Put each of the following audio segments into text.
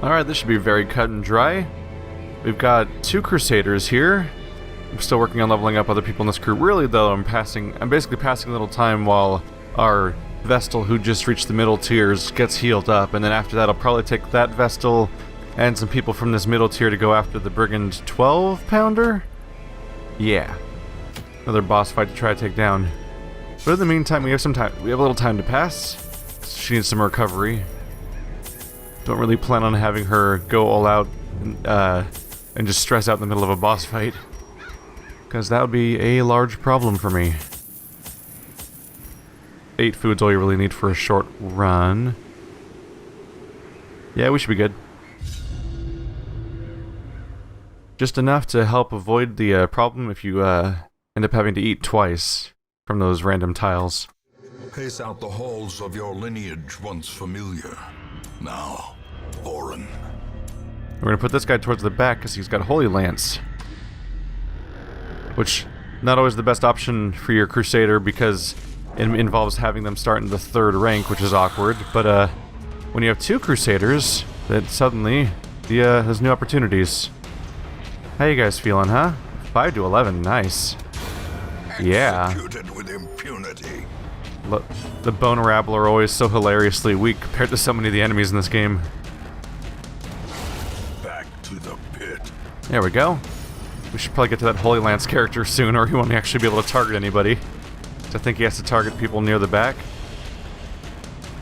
Alright, this should be very cut and dry. We've got 2 Crusaders here. I'm still working on leveling up other people in this crew. Really, though, I'm basically passing a little time while our Vestal, who just reached the middle tiers, gets healed up, and then after that I'll probably take that Vestal and some people from this middle tier to go after the Brigand 12-pounder? Yeah. Another boss fight to try to take down. But in the meantime, we have a little time to pass. She needs some recovery. Don't really plan on having her go all out and just stress out in the middle of a boss fight, because that would be a large problem for me. 8 food's all you really need for a short run. Yeah, we should be good. Just enough to help avoid the problem if you end up having to eat twice from those random tiles. Pace out the halls of your lineage once familiar, now foreign. We're gonna put this guy towards the back because he's got Holy Lance, which not always the best option for your Crusader because it involves having them start in the 3rd rank, which is awkward. But when you have 2 Crusaders, then suddenly there's new opportunities. How you guys feeling, huh? 5 to 11, nice. Yeah. Executed with impunity. The Bone Rabble are always so hilariously weak compared to so many of the enemies in this game. Back to the pit. There we go. We should probably get to that Holy Lance character soon, or he won't actually be able to target anybody. I think he has to target people near the back.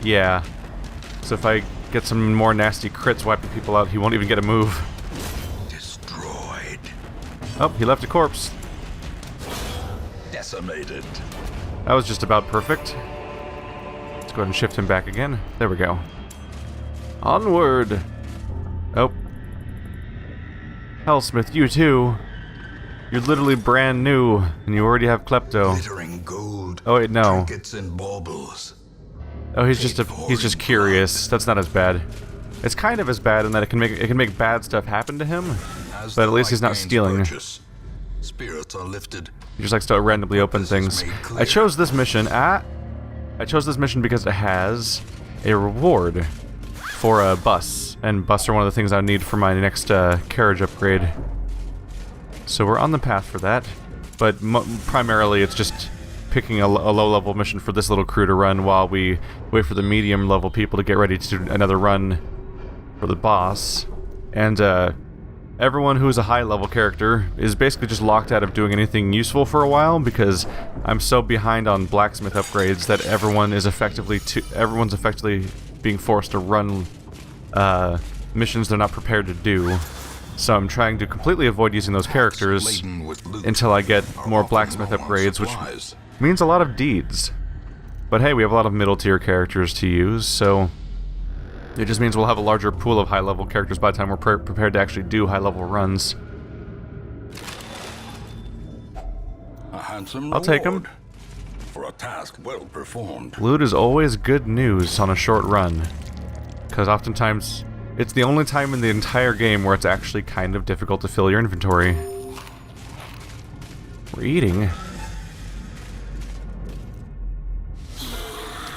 Yeah. So if I get some more nasty crits wiping people out, he won't even get a move. Destroyed. Oh, he left a corpse. Decimated. That was just about perfect. Let's go ahead and shift him back again. There we go. Onward! Oh. Hellsmith, you too. You're literally brand new, and you already have Klepto. Glittering gold. Oh wait, no. Trinkets and baubles. Oh, he's just curious. That's not as bad. It's kind of as bad in that it can make bad stuff happen to him, but at least he's not stealing. Spirits are lifted. He just likes to randomly open things. I chose this mission because it has a reward for a bus, and bus are one of the things I need for my next carriage upgrade. So we're on the path for that, but primarily it's just picking a low-level mission for this little crew to run while we wait for the medium-level people to get ready to do another run for the boss. And everyone who's a high-level character is basically just locked out of doing anything useful for a while because I'm so behind on blacksmith upgrades that everyone's effectively being forced to run missions they're not prepared to do. So I'm trying to completely avoid using those characters until I get more blacksmith upgrades, which means a lot of deeds. But hey, we have a lot of middle tier characters to use, so it just means we'll have a larger pool of high level characters by the time we're prepared to actually do high level runs. A handsome I'll take them. For a task well performed. Loot is always good news on a short run, because oftentimes it's the only time in the entire game where it's actually kind of difficult to fill your inventory. We're eating.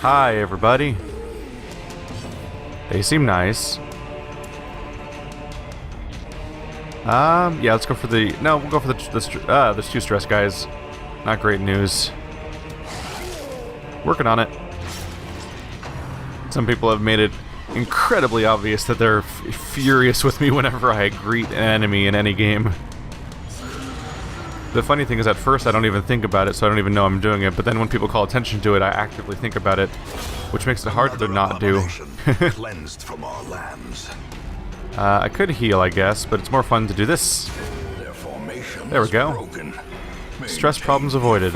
Hi, everybody. They seem nice. Yeah, let's go for the... No, we'll go for there's 2 stress guys. Not great news. Working on it. Some people have made it incredibly obvious that they're furious with me whenever I greet an enemy in any game. The funny thing is, at first I don't even think about it, so I don't even know I'm doing it, but then when people call attention to it, I actively think about it, which makes it hard to not do. Cleansed from our lands. I could heal, I guess, but it's more fun to do this. Their formation There we go. broken. Stress problems avoided.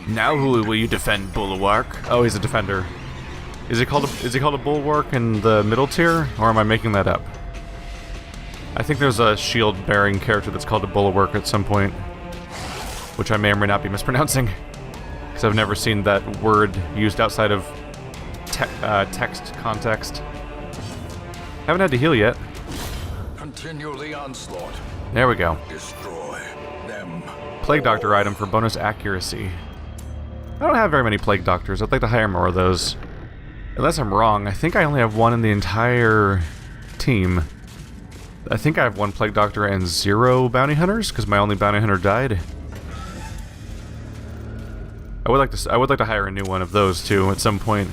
Now who will you defend, Bulwark? Oh, he's a defender. Is he called a Bulwark in the middle tier, or am I making that up? I think there's a shield-bearing character that's called a Bulwark at some point, which I may or may not be mispronouncing, because I've never seen that word used outside of text context. Haven't had to heal yet. Continue the onslaught. There we go. Destroy them. Plague Doctor item for bonus accuracy. I don't have very many Plague Doctors. I'd like to hire more of those. Unless I'm wrong, I think I only have one in the entire team. I think I have one Plague Doctor and 0 Bounty Hunters, because my only Bounty Hunter died. I would like to hire a new one of those too at some point.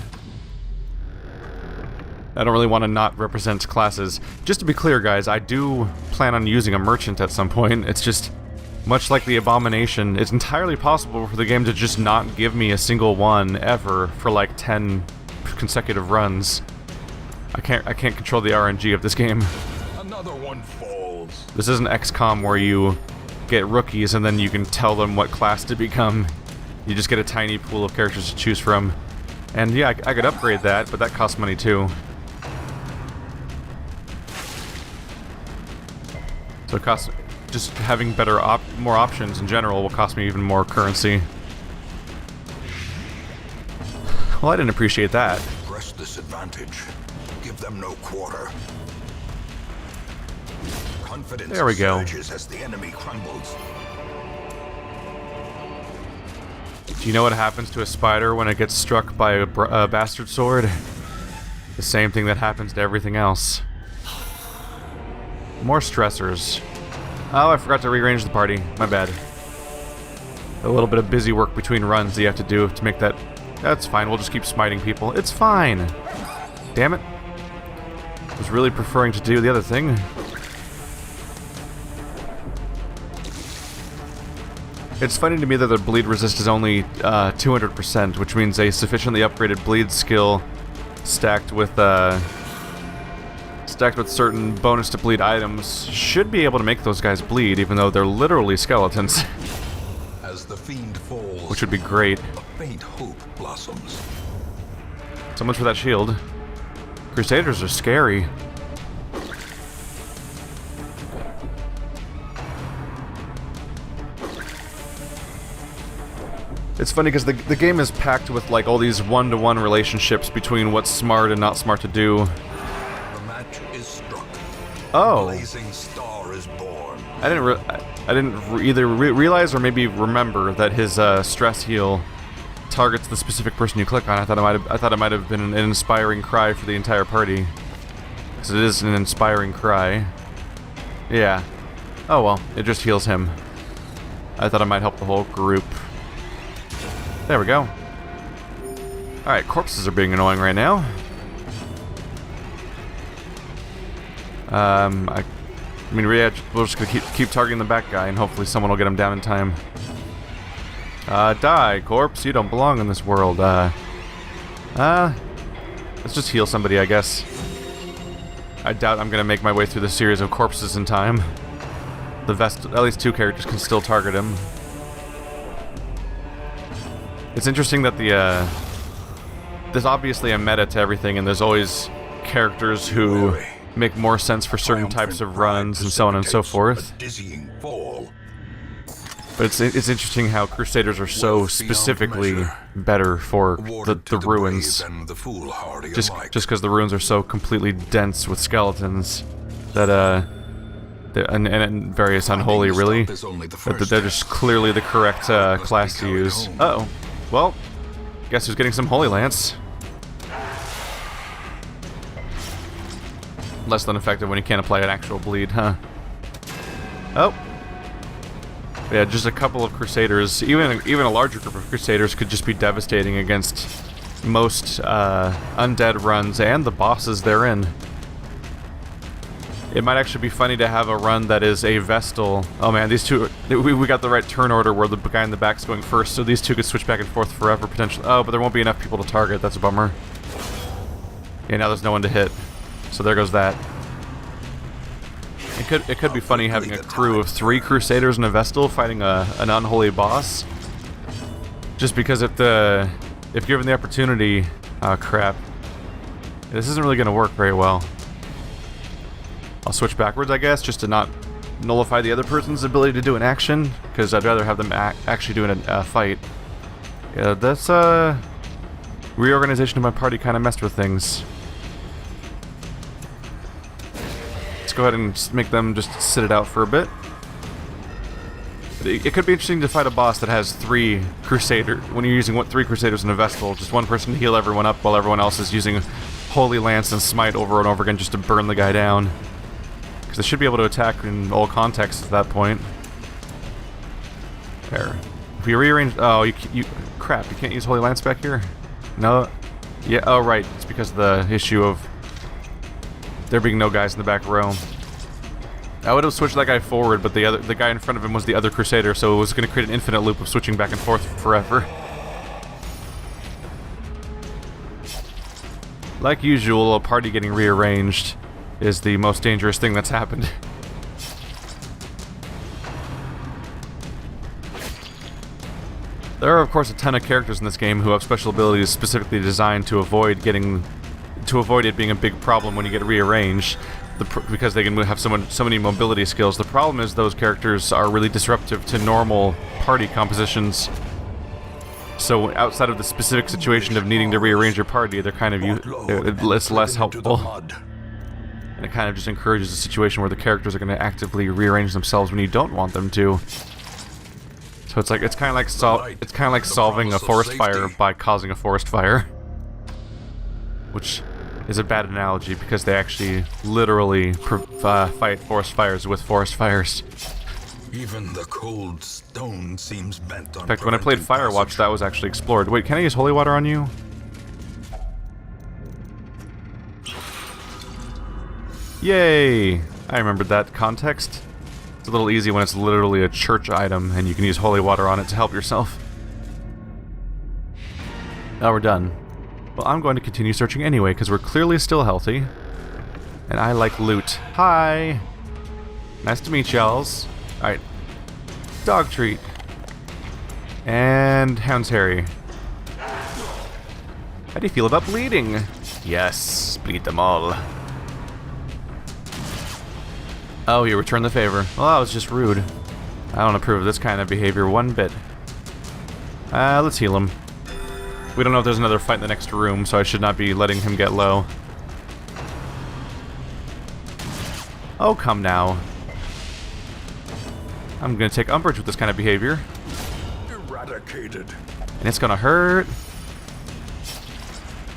I don't really want to not represent classes. Just to be clear, guys, I do plan on using a merchant at some point. It's just, much like the Abomination, it's entirely possible for the game to just not give me a single one ever for like 10 consecutive runs. I can't control the RNG of this game. Another one falls. This isn't XCOM where you get rookies and then you can tell them what class to become. You just get a tiny pool of characters to choose from. And yeah, I could upgrade that, but that costs money too. So it costs, just having more options in general will cost me even more currency. Well, I didn't appreciate that. Press this advantage. Give them no quarter. Confidence there we go. surges as the enemy crumbles. Do you know what happens to a spider when it gets struck by a bastard sword? The same thing that happens to everything else. More stressors. Oh, I forgot to rearrange the party. My bad. A little bit of busy work between runs that you have to do to make that... That's fine, we'll just keep smiting people. It's fine! Damn it. I was really preferring to do the other thing. It's funny to me that the bleed resist is only 200%, which means a sufficiently upgraded bleed skill stacked with certain bonus to bleed items should be able to make those guys bleed, even though they're literally skeletons. As the fiend falls, which would be great. a faint hope blossoms. So much for that shield. Crusaders are scary. It's funny because the game is packed with like all these one-to-one relationships between what's smart and not smart to do. The match is struck. Oh. A blazing star is born. I didn't either realize or maybe remember that his stress heal targets the specific person you click on. I thought it might have been an inspiring cry for the entire party. Because it is an inspiring cry. Yeah. Oh well, it just heals him. I thought it might help the whole group. There we go. Alright, corpses are being annoying right now. I mean, we're just gonna keep targeting the back guy, and hopefully someone will get him down in time. Die, corpse. You don't belong in this world. Let's just heal somebody, I guess. I doubt I'm gonna make my way through the series of corpses in time. At least 2 characters can still target him. It's interesting that there's obviously a meta to everything, and there's always characters who make more sense for certain types of runs and so on and so forth. But it's interesting how Crusaders are so specifically better for the ruins. Just because the ruins are so completely dense with skeletons that and various unholy, really, that they're just clearly the correct class to use. Uh-oh. Well, guess who's getting some Holy Lance? Less than effective when you can't apply an actual bleed, huh? Oh. Yeah, just a couple of Crusaders, even a larger group of Crusaders could just be devastating against most undead runs and the bosses therein. It might actually be funny to have a run that is a Vestal. Oh man, these two, we got the right turn order where the guy in the back's going first, so these two could switch back and forth forever, potentially. Oh, but there won't be enough people to target, that's a bummer. Yeah, now there's no one to hit. So there goes that. It could be funny having a crew of 3 Crusaders and a Vestal fighting an unholy boss. Just because if given the opportunity... Oh crap. This isn't really going to work very well. I'll switch backwards, I guess, just to not nullify the other person's ability to do an action, because I'd rather have them actually doing a fight. Yeah, that's, reorganization of my party kind of messed with things. Let's go ahead and just make them just sit it out for a bit. It could be interesting to fight a boss that has 3 Crusaders. When you're using 3 Crusaders in a Vestal, just one person to heal everyone up while everyone else is using Holy Lance and Smite over and over again just to burn the guy down. Because they should be able to attack in all contexts at that point. There. If you rearrange... Oh, you... Crap, you can't use Holy Lance back here? No? Yeah, oh right, it's because of the issue of there being no guys in the back row. I would have switched that guy forward, but the guy in front of him was the other Crusader, so it was going to create an infinite loop of switching back and forth forever. Like usual, a party getting rearranged is the most dangerous thing that's happened. There are, of course, a ton of characters in this game who have special abilities specifically designed to avoid it being a big problem when you get rearranged, because they can have so many mobility skills. The problem is those characters are really disruptive to normal party compositions. So outside of the specific situation of needing to rearrange your party, they're kind of it's less helpful. And it kind of just encourages a situation where the characters are going to actively rearrange themselves when you don't want them to. So it's kind of like solving a forest fire by causing a forest fire, which is a bad analogy because they actually literally fight forest fires with forest fires. Even the cold stone seems bent on. In fact, when I played Firewatch, that was actually explored. Wait, can I use holy water on you? Yay! I remembered that context. It's a little easy when it's literally a church item and you can use holy water on it to help yourself. Now we're done. Well, I'm going to continue searching anyway because we're clearly still healthy. And I like loot. Hi! Nice to meet y'alls. Alright. Dog treat. And Hound's Harry. How do you feel about bleeding? Yes, bleed them all. Oh, you returned the favor. Well, that was just rude. I don't approve of this kind of behavior one bit. Let's heal him. We don't know if there's another fight in the next room, so I should not be letting him get low. Oh, come now. I'm gonna take umbrage with this kind of behavior. Eradicated. And it's gonna hurt.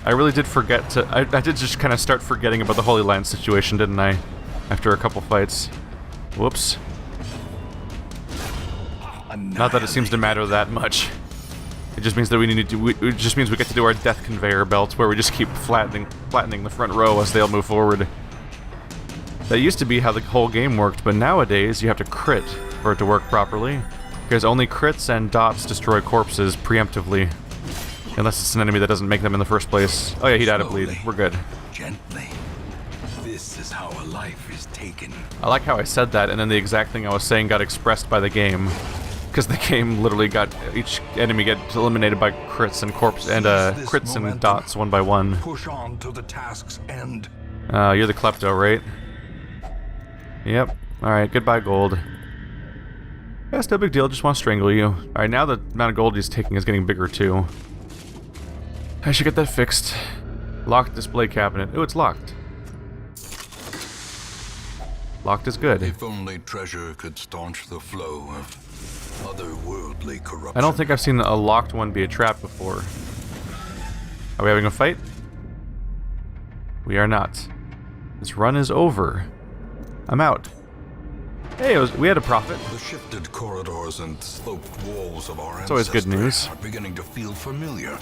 I really did forget to... I did just kind of start forgetting about the Holy Lance situation, didn't I? After a couple fights. Whoops. Not that it seems to matter that much. It just means that we need to. It just means we get to do our death conveyor belt, where we just keep flattening the front row as they all move forward. That used to be how the whole game worked, but nowadays you have to crit for it to work properly. Because only crits and dots destroy corpses preemptively, unless it's an enemy that doesn't make them in the first place. Oh yeah, he died of bleed. We're good. Gently. This is how a life is taken. I like how I said that, and then the exact thing I was saying got expressed by the game. Because the game literally got each enemy gets eliminated by crits and crits and dots one by one. Push on to the task's end. You're the klepto, right? Yep. Alright, goodbye gold. That's no big deal, just want to strangle you. Alright, now the amount of gold he's taking is getting bigger too. I should get that fixed. Locked display cabinet. Oh, it's locked. Locked is good. If only treasure could staunch the flow of otherworldly corruption. I don't think I've seen a locked one be a trap before. Are we having a fight? We are not. This run is over. I'm out. Hey, we had a profit. The shifted corridors and sloped walls of our It's always good news. Are beginning to feel familiar.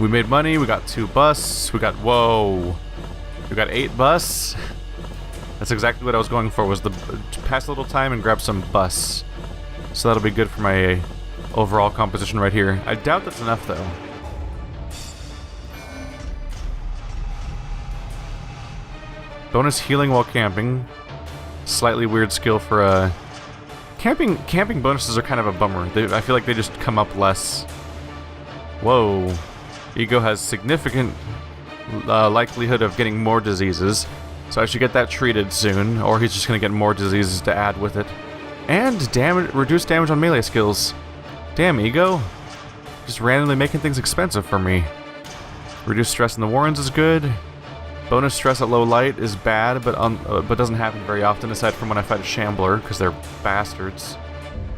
We made money, we got 2 busts, we got 8 busts. That's exactly what I was going for, was to pass a little time and grab some busts. So that'll be good for my overall composition right here. I doubt that's enough though. Bonus healing while camping. Slightly weird skill for a... Camping bonuses are kind of a bummer. I feel like they just come up less. Whoa. Ego has significant likelihood of getting more diseases. So I should get that treated soon, or he's just going to get more diseases to add with it. And reduce damage on melee skills. Damn, Ego. Just randomly making things expensive for me. Reduce stress in the Warrens is good. Bonus stress at low light is bad, but doesn't happen very often, aside from when I fight a shambler, because they're bastards.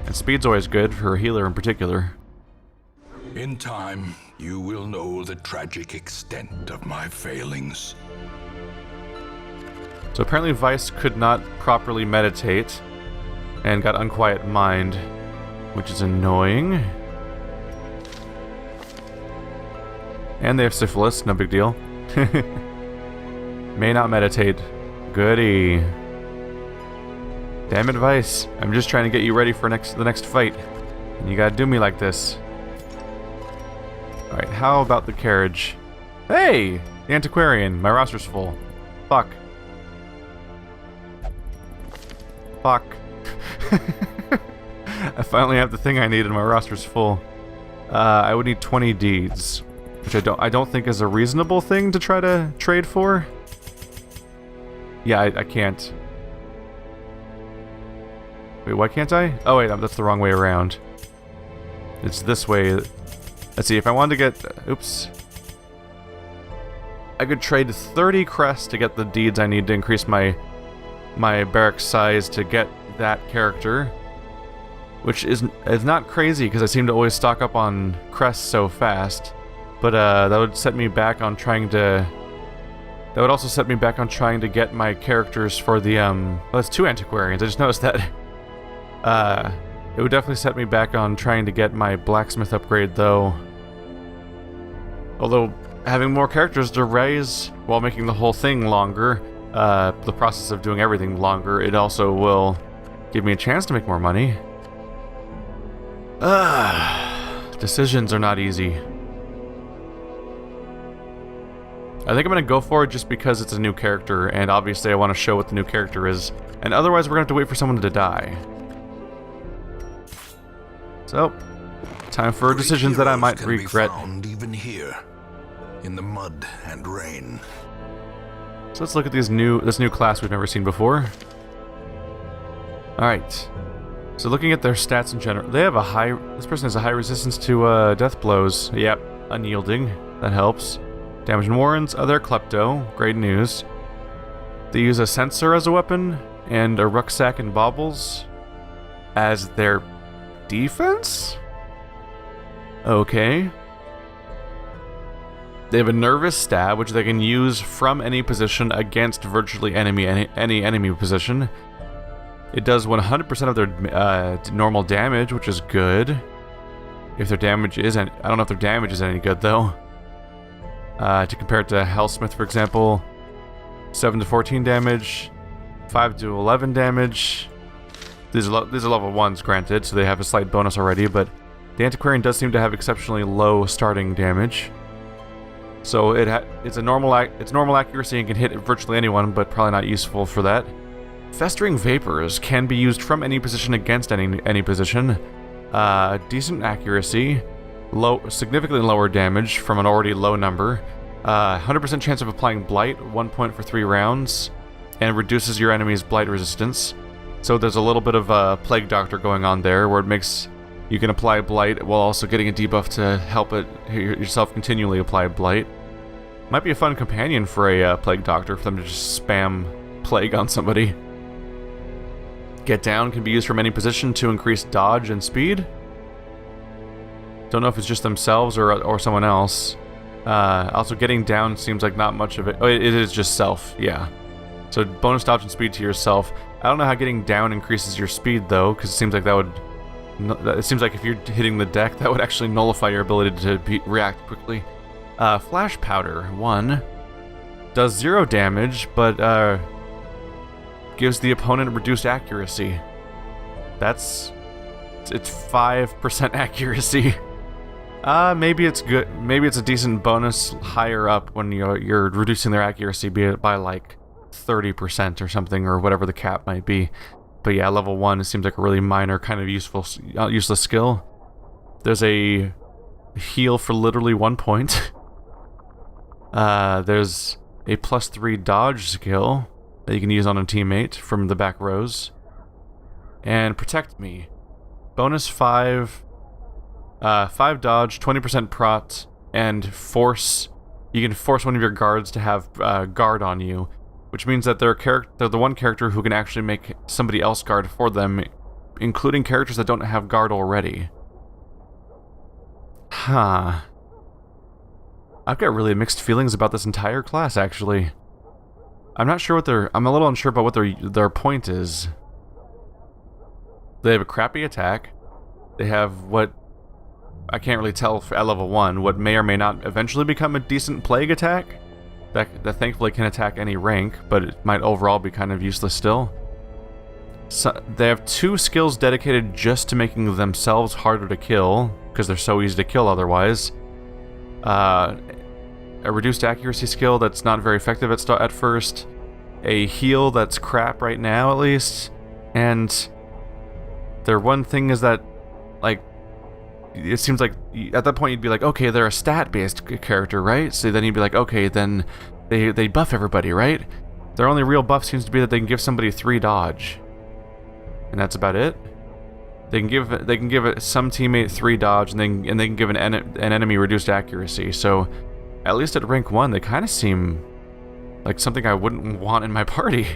And speed's always good, for a healer in particular. In time, you will know the tragic extent of my failings. So apparently Vice could not properly meditate, and got unquiet mind, which is annoying. And they have syphilis, no big deal. May not meditate. Goody. Damn it, Vice. I'm just trying to get you ready for the next fight. And you gotta do me like this. Alright, how about the carriage? Hey! The antiquarian. My roster's full. Fuck. Fuck. I finally have the thing I need and my roster's full. I would need 20 deeds. Which I don't think is a reasonable thing to try to trade for. Yeah, I can't. Wait, why can't I? Oh wait, that's the wrong way around. It's this way. Let's see, if I wanted to get... Oops. I could trade 30 crests to get the deeds I need to increase my barrack size to get that character. Which is not crazy, because I seem to always stock up on crests so fast. But that would set me back on trying to... That would also set me back on trying to get my characters for the, Well, that's 2 antiquarians, I just noticed that. It would definitely set me back on trying to get my blacksmith upgrade, though. Although, having more characters to raise while making the whole thing longer, the process of doing everything longer, it also will give me a chance to make more money. Decisions are not easy. I think I'm going to go for it just because it's a new character, and obviously I want to show what the new character is. And otherwise we're going to have to wait for someone to die. So, time for decisions that I might regret. Found even here, in the mud and rain. So let's look at this new class we've never seen before. Alright. So looking at their stats in general, they have a high... This person has a high resistance to death blows. Yep, unyielding. That helps. Damage and warrants, other klepto. Great news. They use a sensor as a weapon, and a rucksack and baubles as their defense? Okay. They have a nervous stab, which they can use from any position against virtually any enemy position. It does 100% of their normal damage, which is good. If their damage isn't... I don't know if their damage is any good, though. To compare it to Hellsmith, for example, 7 to 14 damage, 5 to 11 damage. These are level 1s, granted, so they have a slight bonus already, but the Antiquarian does seem to have exceptionally low starting damage. So it's normal accuracy and can hit virtually anyone, but probably not useful for that. Festering Vapors can be used from any position against any position. Decent accuracy. Significantly lower damage from an already low number. 100% chance of applying Blight, 1 point for 3 rounds, and reduces your enemy's Blight resistance. So there's a little bit of a Plague Doctor going on there, where it makes you can apply Blight while also getting a debuff to help yourself continually apply Blight. Might be a fun companion for a Plague Doctor, for them to just spam Plague on somebody. Get Down can be used from any position to increase dodge and speed. Don't know if it's just themselves or someone else. Also, Getting Down seems like not much of it. Oh, it is just self, yeah. So bonus dodge and speed to yourself. I don't know how Getting Down increases your speed, though, because it seems like that would... It seems like if you're hitting the deck, that would actually nullify your ability to react quickly. Flash Powder, 1. Does 0 damage, but gives the opponent reduced accuracy. It's 5% accuracy. Maybe it's good. Maybe it's a decent bonus higher up when you're reducing their accuracy by like 30% or something, or whatever the cap might be. But yeah, level 1, it seems like a really minor, kind of useless skill. There's a heal for literally 1 point. There's a +3 dodge skill that you can use on a teammate from the back rows. And Protect Me. Bonus 5 dodge, 20% prot, and force you can force one of your guards to have guard on you, which means that they're the one character who can actually make somebody else guard for them, including characters that don't have guard already. Huh. I've got really mixed feelings about this entire class, actually. I'm not sure what I'm a little unsure about what their point is. They have a crappy attack. They have what I can't really tell at level 1, what may or may not eventually become a decent plague attack that thankfully can attack any rank, but it might overall be kind of useless still. So, they have 2 skills dedicated just to making themselves harder to kill, because they're so easy to kill otherwise. A reduced accuracy skill that's not very effective at first. A heal that's crap right now, at least. And their one thing is that, like, it seems like at that point you'd be like, okay, they're a stat-based character, right? So then you'd be like, okay, then they buff everybody, right? Their only real buff seems to be that they can give somebody 3 dodge. And that's about it. They can give some teammate 3 dodge, and they can give an enemy reduced accuracy. So at least at rank 1, they kind of seem like something I wouldn't want in my party.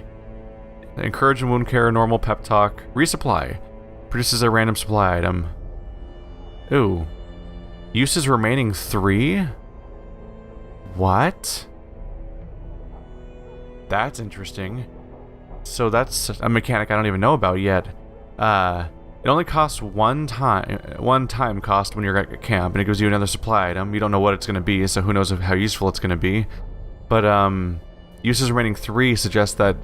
Encourage and wound care, normal pep talk, resupply, produces a random supply item. Ooh, uses remaining 3. What? That's interesting. So that's a mechanic I don't even know about yet. It only costs one time cost when you're at camp, and it gives you another supply item. You don't know what it's going to be, so who knows how useful it's going to be. But uses remaining 3 suggests that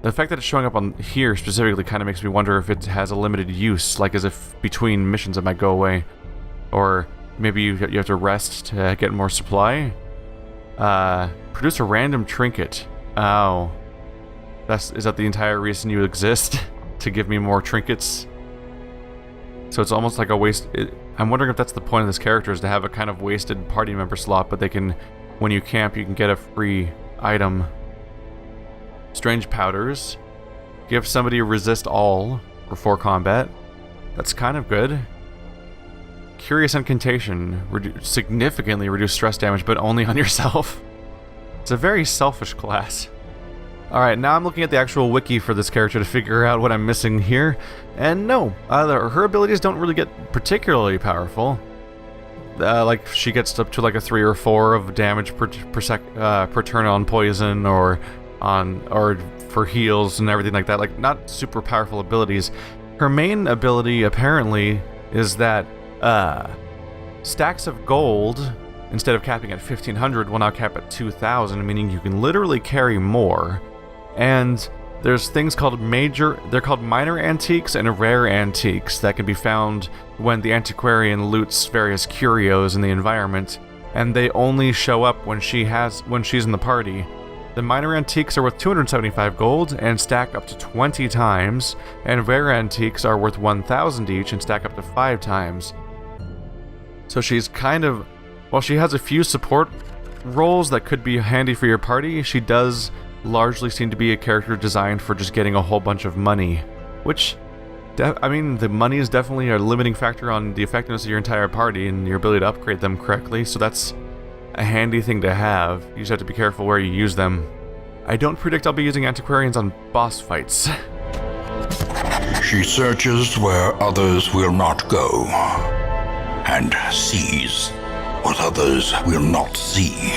the fact that it's showing up on here specifically kind of makes me wonder if it has a limited use, like as if between missions it might go away. Or maybe you have to rest to get more supply. Produce a random trinket. Oh. Is that the entire reason you exist? To give me more trinkets? So it's almost like a waste. I'm wondering if that's the point of this character, is to have a kind of wasted party member slot, but they can, when you camp, you can get a free item. Strange powders. Give somebody resist all before combat. That's kind of good. Curious incantation. Significantly reduce stress damage, but only on yourself. It's a very selfish class. Alright, now I'm looking at the actual wiki for this character to figure out what I'm missing here. And no, her abilities don't really get particularly powerful. Like, she gets up to like a 3 or 4 of damage per turn on poison, or for heals and everything like that. Like, not super powerful abilities. Her main ability, apparently, is that stacks of gold, instead of capping at 1,500, will now cap at 2,000, meaning you can literally carry more. And there's things called minor antiques and rare antiques that can be found when the antiquarian loots various curios in the environment, and they only show up when she's in the party. The minor antiques are worth 275 gold and stack up to 20 times, and rare antiques are worth 1,000 each and stack up to 5 times. So she's kind of, while she has a few support roles that could be handy for your party, she does largely seem to be a character designed for just getting a whole bunch of money, which, I mean, the money is definitely a limiting factor on the effectiveness of your entire party and your ability to upgrade them correctly, so that's a handy thing to have. You just have to be careful where you use them. I don't predict I'll be using antiquarians on boss fights. She searches where others will not go, and sees what others will not see.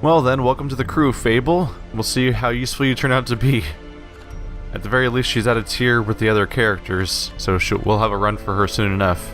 Well then, welcome to the crew, Fable. We'll see how useful you turn out to be. At the very least, she's at a tier with the other characters, so we'll have a run for her soon enough.